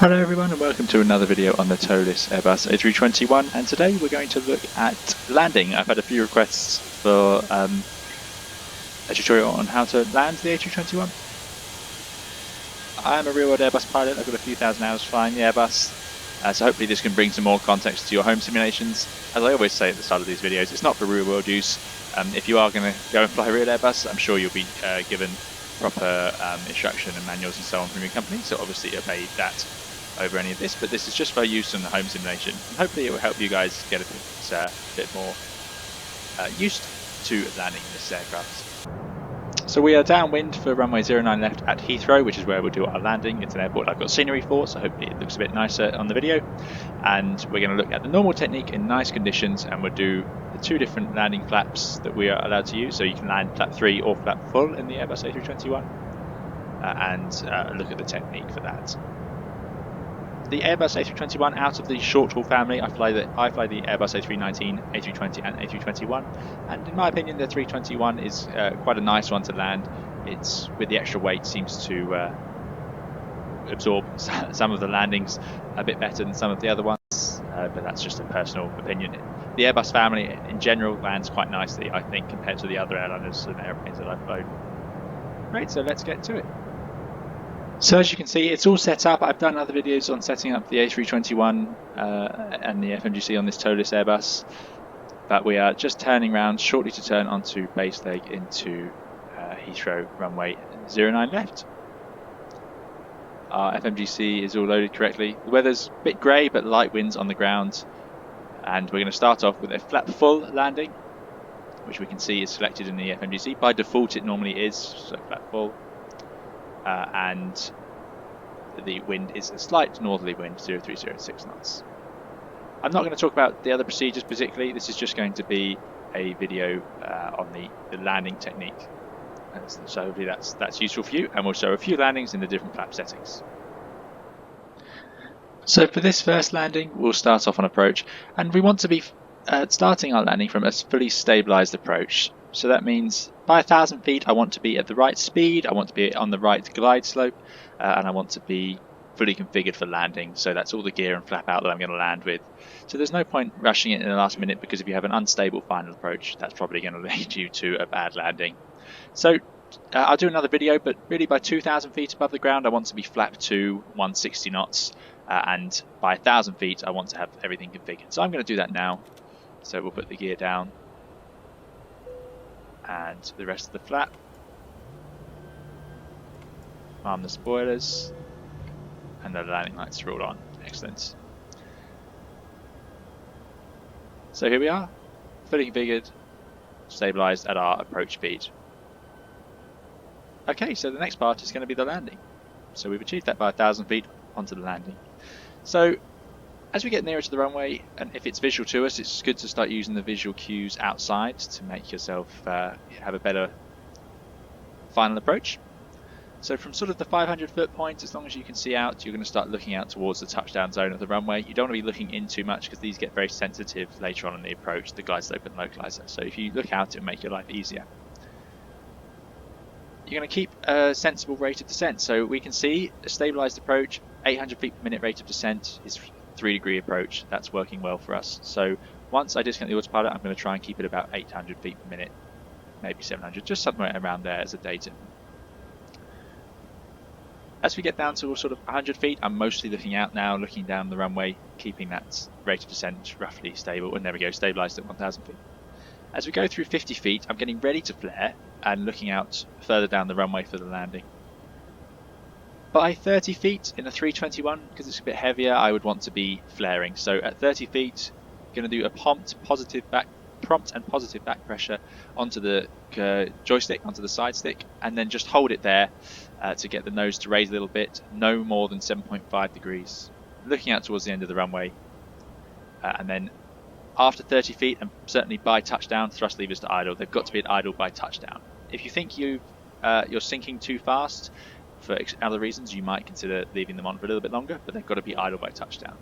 Hello everyone and welcome to another video on the ToLiss Airbus A321, and today we're going to look at landing. I've had a few requests for a tutorial on how to land the A321. I am a real world Airbus pilot. I've got a few thousand hours flying the Airbus, so hopefully this can bring some more context to your home simulations. As I always say at the start of these videos, it's not for real world use. If you are going to go and fly a real Airbus, I'm sure you'll be given proper instruction and manuals and so on from your company, so obviously obey that over any of this, but this is just for use in the home simulation, and hopefully it will help you guys get a bit more used to landing this aircraft. So we are downwind for runway 09 left at Heathrow, which is where we'll do our landing. It's an airport I've got scenery for, so hopefully it looks a bit nicer on the video. And we're going to look at the normal technique in nice conditions, and we'll do the two different landing flaps that we are allowed to use. So you can land flap 3 or flap full in the Airbus A321, and look at the technique for that. The Airbus A321, out of the short haul family, I fly the Airbus A319, A320 and A321, and in my opinion the 321 is quite a nice one to land. It's, with the extra weight, seems to absorb some of the landings a bit better than some of the other ones, but that's just a personal opinion. The Airbus family in general lands quite nicely, I think, compared to the other airliners and airplanes that I've flown. Great, so let's get to it. So as you can see, it's all set up. I've done other videos on setting up the A321 and the FMGC on this ToLiss Airbus, but we are just turning around shortly to turn onto base leg into Heathrow runway 09 left. Our FMGC is all loaded correctly. The weather's a bit grey, but light winds on the ground, and we're going to start off with a flap full landing, which we can see is selected in the FMGC. By default it normally is, so flap full. And the wind is a slight northerly wind, 0306 knots. I'm not going to talk about the other procedures particularly. This is just going to be a video on the landing technique. So hopefully that's useful for you, and we'll show a few landings in the different flap settings. So for this first landing, we'll start off on approach, and we want to be starting our landing from a fully stabilized approach. So that means by 1,000 feet I want to be at the right speed, I want to be on the right glide slope, and I want to be fully configured for landing. So that's all the gear and flap out that I'm going to land with. So there's no point rushing it in the last minute, because if you have an unstable final approach, that's probably going to lead you to a bad landing. So I'll do another video, but really by 2,000 feet above the ground I want to be flap 2, 160 knots, and by 1,000 feet I want to have everything configured. So I'm going to do that now. So we'll put the gear down and the rest of the flap. Arm the spoilers, and the landing lights are all on. Excellent. So here we are, fully configured, stabilized at our approach speed. Okay, so the next part is going to be the landing. So we've achieved that by 1,000 feet onto the landing. So as we get nearer to the runway, and if it's visual to us, it's good to start using the visual cues outside to make yourself have a better final approach. So from sort of the 500 foot point, as long as you can see out, you're going to start looking out towards the touchdown zone of the runway. You don't want to be looking in too much, because these get very sensitive later on in the approach, the glide slope and localizer. So if you look out, it'll make your life easier. You're going to keep a sensible rate of descent. So we can see a stabilized approach, 800 feet per minute rate of descent is 3-degree approach. That's working well for us. So once I disconnect the autopilot, I'm going to try and keep it about 800 feet per minute, maybe 700, just somewhere around there as a datum. As we get down to sort of 100 feet, I'm mostly looking out now, looking down the runway, keeping that rate of descent roughly stable, and there we go, stabilized at 1,000 feet. As we go through 50 feet, I'm getting ready to flare and looking out further down the runway for the landing. By 30 feet in a 321, because it's a bit heavier, I would want to be flaring. So at 30 feet, I'm going to do a prompt and positive back pressure onto the joystick, onto the side stick, and then just hold it there to get the nose to raise a little bit, no more than 7.5 degrees. Looking out towards the end of the runway, and then after 30 feet, and certainly by touchdown, thrust levers to idle. They've got to be at idle by touchdown. If you think you're sinking too fast, for other reasons, you might consider leaving them on for a little bit longer, but they've got to be idle by touchdown.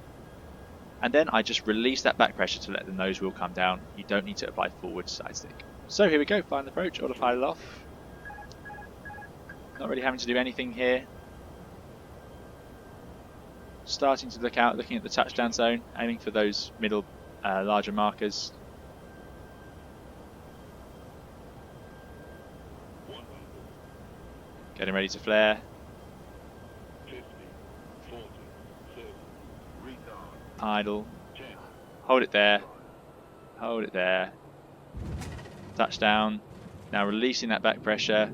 And then I just release that back pressure to let the nose wheel come down. You don't need to apply forward side stick. So here we go, final approach, autopilot off. Not really having to do anything here. starting to look out, looking at the touchdown zone, aiming for those middle larger markers. Getting ready to flare. 50, 40, 30, retard. Idle. Hold it there. Hold it there. Touchdown. Now releasing that back pressure.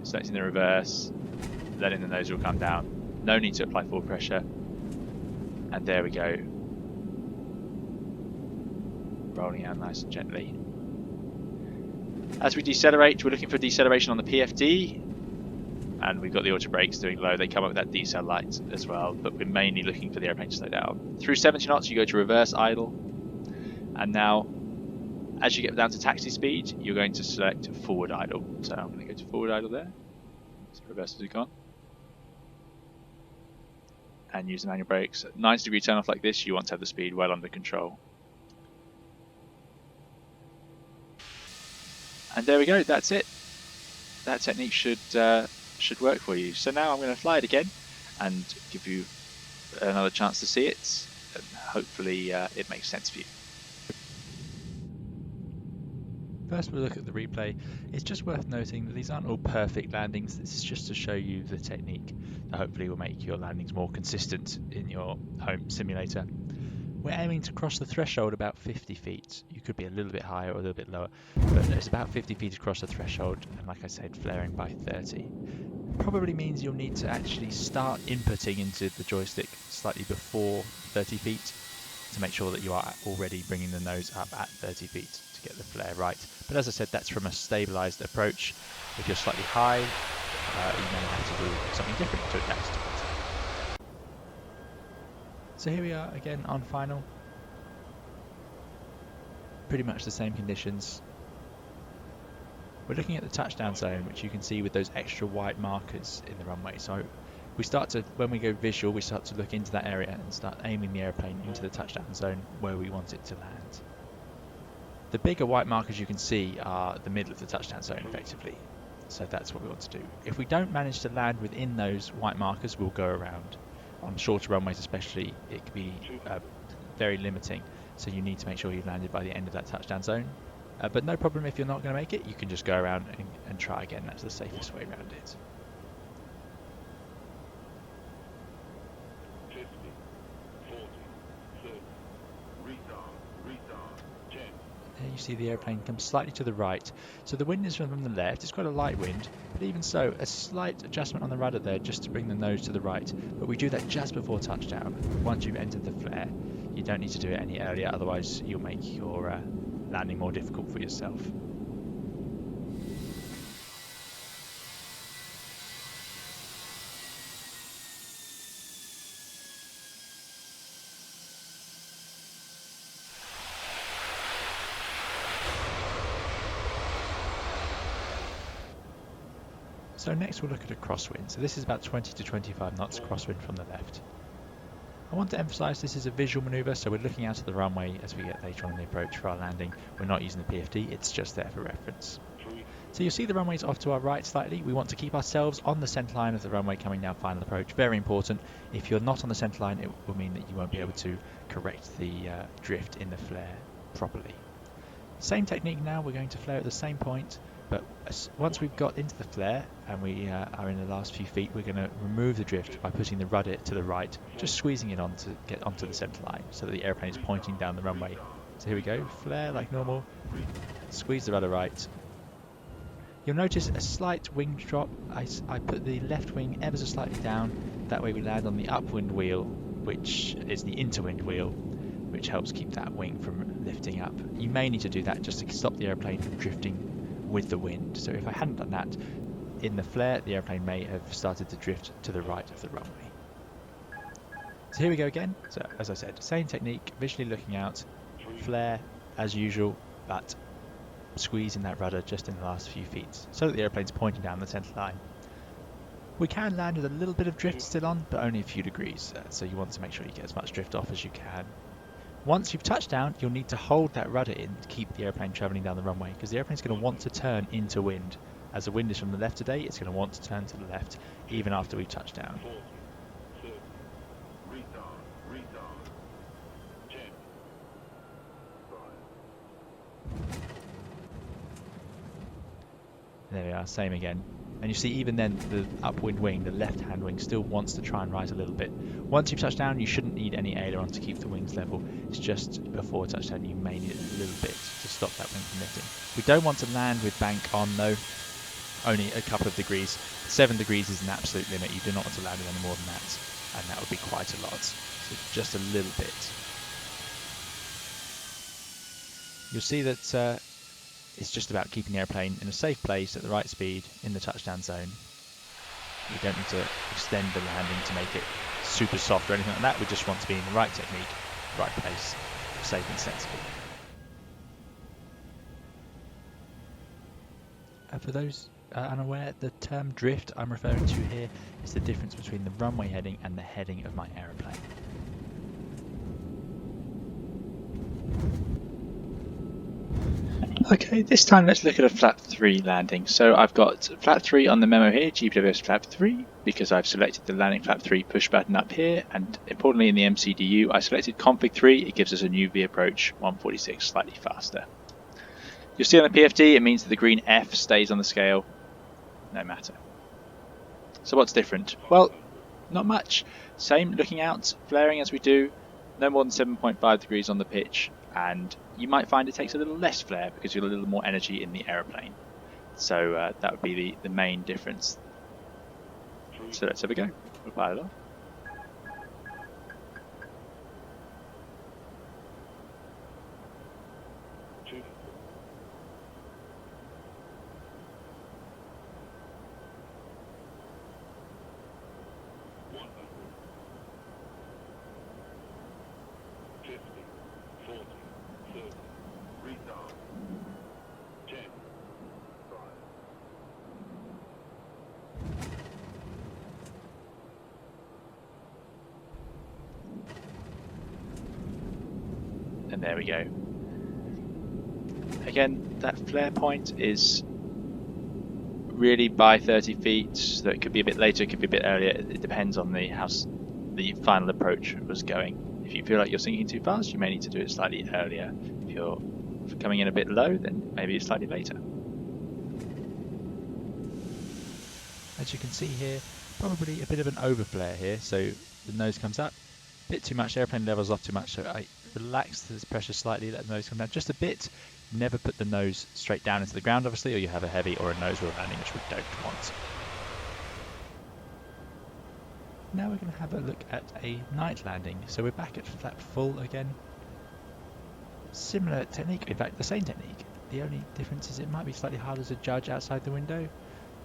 Selecting the reverse. Letting the nose wheel come down. No need to apply full pressure. And there we go. Rolling out nice and gently. As we decelerate, we're looking for deceleration on the PFD. And we've got the auto brakes doing low. They come up with that decel light as well, but we're mainly looking for the airplane to slow down. Through 70 knots, you go to reverse idle. And now, as you get down to taxi speed, you're going to select forward idle. So I'm going to go to forward idle there. So reverse has gone. And use the manual brakes. At 90-degree turn off like this, you want to have the speed well under control. And there we go, that's it. That technique should work for you. So now I'm going to fly it again and give you another chance to see it, and hopefully it makes sense for you. First we'll look at the replay. It's just worth noting that these aren't all perfect landings. This is just to show you the technique that hopefully will make your landings more consistent in your home simulator. We're aiming to cross the threshold about 50 feet. You could be a little bit higher or a little bit lower, but it's about 50 feet across the threshold, and like I said, flaring by 30. Probably means you'll need to actually start inputting into the joystick slightly before 30 feet to make sure that you are already bringing the nose up at 30 feet to get the flare right. But as I said, that's from a stabilized approach. If you're slightly high, you may have to do something different to adapt to it. So here we are again on final. Pretty much the same conditions. We're looking at the touchdown zone, which you can see with those extra white markers in the runway. So we start to, when we go visual, we start to look into that area and start aiming the airplane into the touchdown zone where we want it to land. The bigger white markers you can see are the middle of the touchdown zone effectively. So that's what we want to do. If we don't manage to land within those white markers, we'll go around. On shorter runways especially, it can be very limiting. So you need to make sure you've landed by the end of that touchdown zone. But no problem if you're not going to make it, you can just go around and try again. That's the safest way around it. 50, 40, 30, retard, 10. There you see the airplane come slightly to the right. So the wind is from the left. It's quite a light wind, but even so, a slight adjustment on the rudder there just to bring the nose to the right. But we do that just before touchdown. Once you've entered the flare, you don't need to do it any earlier, otherwise you'll make your landing more difficult for yourself. So next we'll look at a crosswind. So this is about 20 to 25 knots crosswind from the left. I want to emphasise this is a visual manoeuvre, so we're looking out at the runway as we get later on in the approach for our landing. We're not using the PFD, it's just there for reference. So you'll see the runway's off to our right slightly. We want to keep ourselves on the centre line of the runway coming down final approach. Very important. If you're not on the centre line, it will mean that you won't be able to correct the drift in the flare properly. Same technique now, we're going to flare at the same point. But once we've got into the flare and we are in the last few feet, we're going to remove the drift by putting the rudder to the right, just squeezing it on to get onto the centre line so that the airplane is pointing down the runway. So here we go, flare like normal, squeeze the rudder right. You'll notice a slight wing drop. I put the left wing ever so slightly down, that way we land on the upwind wheel, which is the interwind wheel, which helps keep that wing from lifting up. You may need to do that just to stop the airplane from drifting with the wind. So if I hadn't done that, in the flare the airplane may have started to drift to the right of the runway. So here we go again. So as I said, same technique, visually looking out, flare as usual, but squeezing that rudder just in the last few feet so that the airplane's pointing down the centre line. We can land with a little bit of drift still on, but only a few degrees, so you want to make sure you get as much drift off as you can. Once you've touched down, you'll need to hold that rudder in to keep the airplane travelling down the runway, because the airplane's going to want to turn into wind. As the wind is from the left today, it's going to want to turn to the left even after we've touched down. There we are, same again. And you see even then the upwind wing, the left-hand wing, still wants to try and rise a little bit. Once you've touched down, you shouldn't need any aileron to keep the wings level. It's just before touchdown you may need a little bit to stop that wing from lifting. We don't want to land with bank on though, only a couple of degrees. 7 degrees is an absolute limit. You do not want to land with any more than that, and that would be quite a lot. So just a little bit. You'll see that it's just about keeping the airplane in a safe place at the right speed in the touchdown zone. We don't need to extend the landing to make it super soft or anything like that. We just want to be in the right technique, right place, safe and sensible. For those unaware, the term drift I'm referring to here is the difference between the runway heading and the heading of my aeroplane. Okay, this time let's look at a flap 3 landing. So I've got flap 3 on the memo here, GPWS flap 3, because I've selected the landing flap 3 push button up here, and importantly in the MCDU I selected config 3, it gives us a new V approach 146, slightly faster. You'll see on the PFD it means that the green F stays on the scale, no matter. So what's different? Well, not much. Same looking out, flaring as we do, no more than 7.5 degrees on the pitch, and you might find it takes a little less flare because you've got a little more energy in the aeroplane. So that would be the main difference. So let's have a go. We'll fire it off. And there we go. Again, that flare point is really by 30 feet, so it could be a bit later, it could be a bit earlier. It depends on how the final approach was going. If you feel like you're sinking too fast, you may need to do it slightly earlier. If you're coming in a bit low, then maybe it's slightly later. As you can see here, probably a bit of an overflare here, so the nose comes up, a bit too much, airplane levels off too much, so I relax the pressure slightly, let the nose come down just a bit. Never put the nose straight down into the ground obviously, or you have a heavy or a nose wheel landing, which we don't want. Now we're going to have a look at a night landing. So we're back at flap full again. Similar technique, in fact the same technique. The only difference is it might be slightly harder to judge outside the window,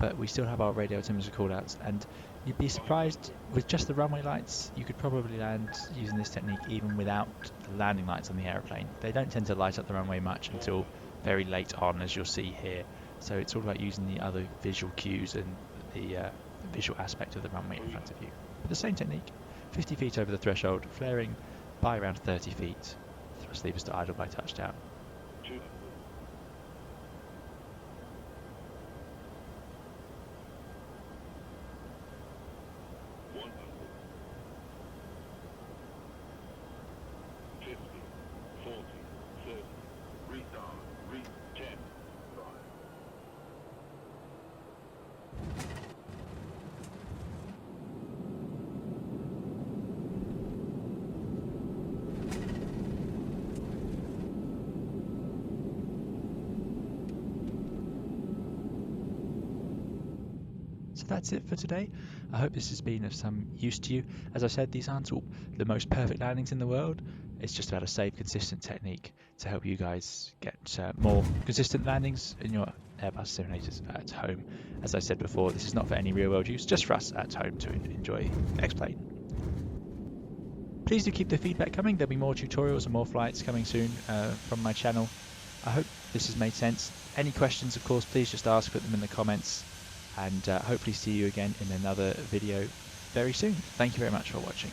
but we still have our radio altimeter callouts, and you'd be surprised with just the runway lights you could probably land using this technique even without the landing lights on the aeroplane. They don't tend to light up the runway much until very late on, as you'll see here, so it's all about using the other visual cues and the visual aspect of the runway in front of you. But the same technique, 50 feet over the threshold, flaring by around 30 feet, thrust levers to idle by touchdown. So that's it for today. I hope this has been of some use to you. As I said, these aren't all the most perfect landings in the world. It's just about a safe, consistent technique to help you guys get more consistent landings in your Airbus simulators at home. As I said before, this is not for any real-world use, just for us at home to enjoy X-Plane. Please do keep the feedback coming. There'll be more tutorials and more flights coming soon from my channel. I hope this has made sense. Any questions, of course, please just ask, put them in the comments. And hopefully see you again in another video very soon. Thank you very much for watching.